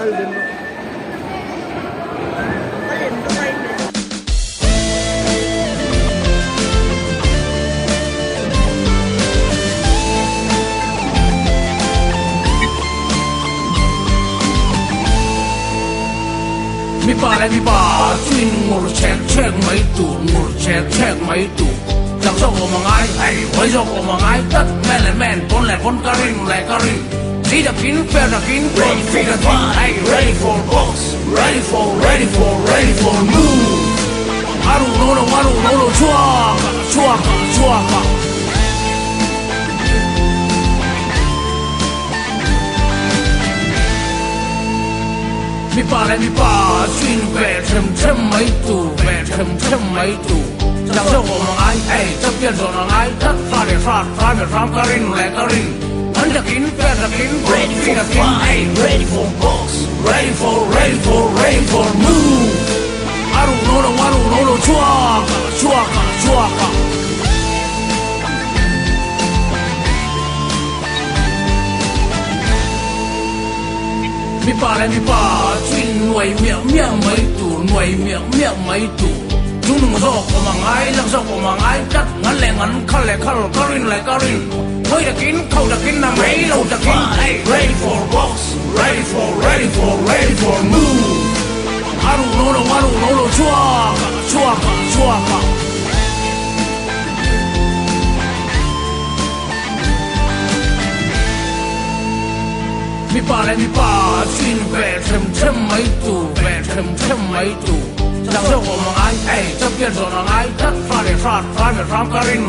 mi ba twin ngur check mai tu ngur check mai tu chẳng sao có mà ai hay với sao có mà ai tất men con karin see the kin fair the kin ready for the kin hey ready for box ready for move aru no chua mi ba swing về thêm mấy tù chẳng sao có mà ai hey chấp nhận rồi là ai tất pha để pha karin anh đã kín fair the kin ready for the kin hey ready for box ready for move aru no chua mi ba chuyên nuôi miệng mấy tủ chúng đừng có có mà ai lăng sao có mà ai cắt ngắn khăn karin hơi đã kín khâu đã kín nằm mấy lâu đã kín hey ready for box ready for move aru no chua mi ba chuyên về thêm mấy tủ chẳng sao có mà ai hey chấp nhận rồi là ai tất pha để pha karin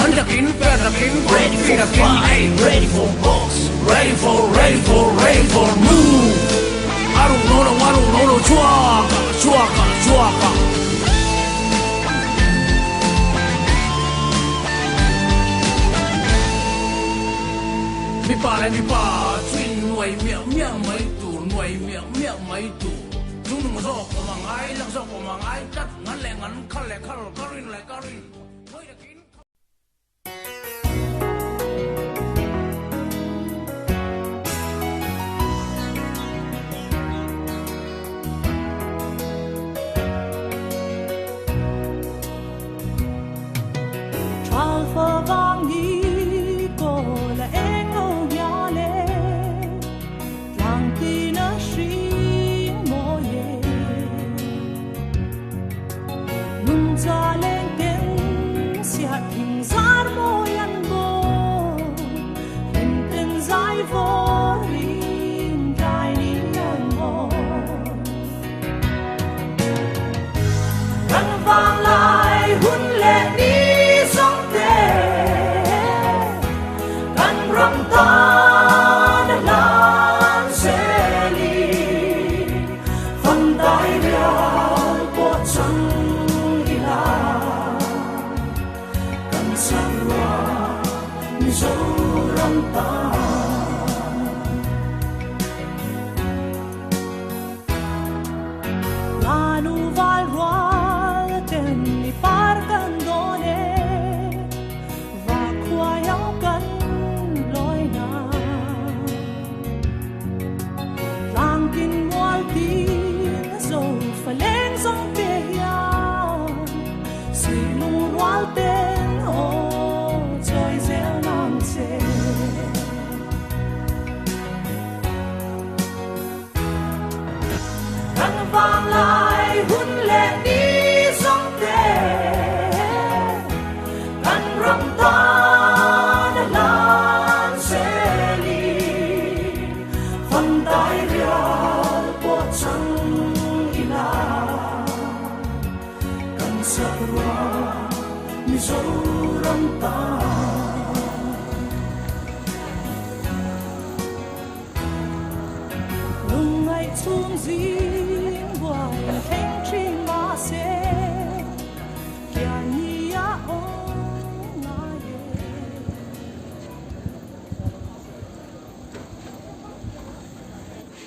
anh đã kín fair the kin ready for the kin hey ready for box ready for move aru no chua mi ba chuyên nuôi miệng mấy tủ chúng đừng có có mà ai lăng sao có mà ai cắt ngắn khăn karin hơi đã kín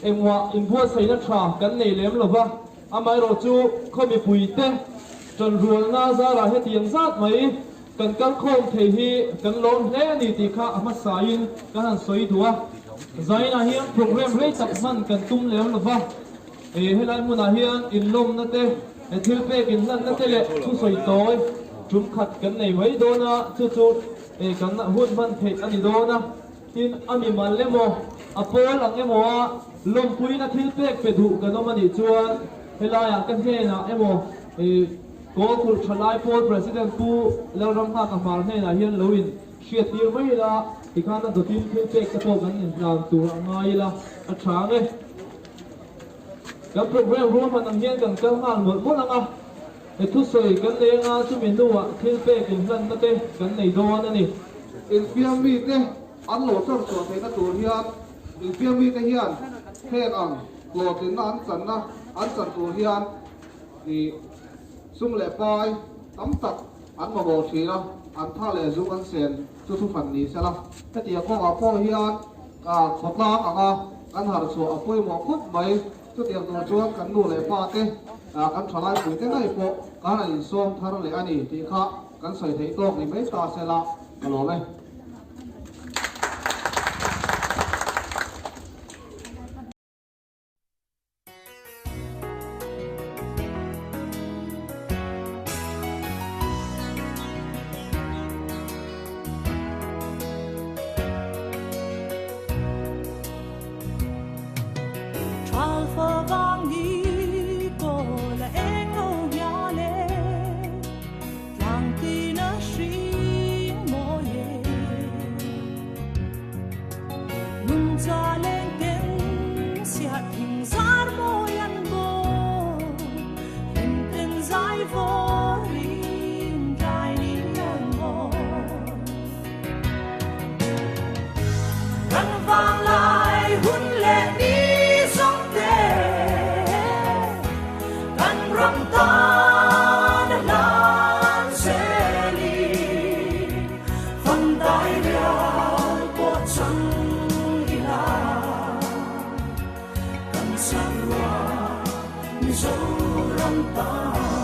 em hoa in bua say na tra kan nei lem lova amai ro chu khomi puite chon rual na za ra he tiang zat mai kan khom thei hi kan lom hle ni ti kha ama sain kan han soi thua zai na hian program rei tak man kan tum lem lova helai mun na hian in lom na te thil pe kin lan na te le thu soi toy chum khat kan nei mai do na chu kan na hun man the ani do na tin ami mal le mo apol ang emo a lom pui na thil pe pe du kan om ani chuan helai ang kan he na emo ko kul thalai pol president pu lo ram ha ka mar he na hian loin shiat tir mai la tikana do tin thil pe ka to kan in ram tu ngai la a thang e cái program room mà nằm hiên cần cơ hàng một mốt lăng à thu sợi cái này nga chú mình đâu ạ thiên pe cái lần nó tê cái này đâu anh này in piang mi te an lo sor so te na tur hian in piang mi te hian khen ang lo tin na an san tur hian ni sum le pai tam tak an ma bo thi la an tha le zu an sen chu thu phan ni sala ta ti ko a po hian khotla anga an har so a poi mo khut mai chu tiang tu chuan kan nu le pa te kan thalai pui te ngai po kan in som thar le ani ti kha kan soi thei tok ni mai ta se la lo le Hãy subscribe cho kênh Ghiền Mì Gõ để không bỏ lỡ những video hấp dẫn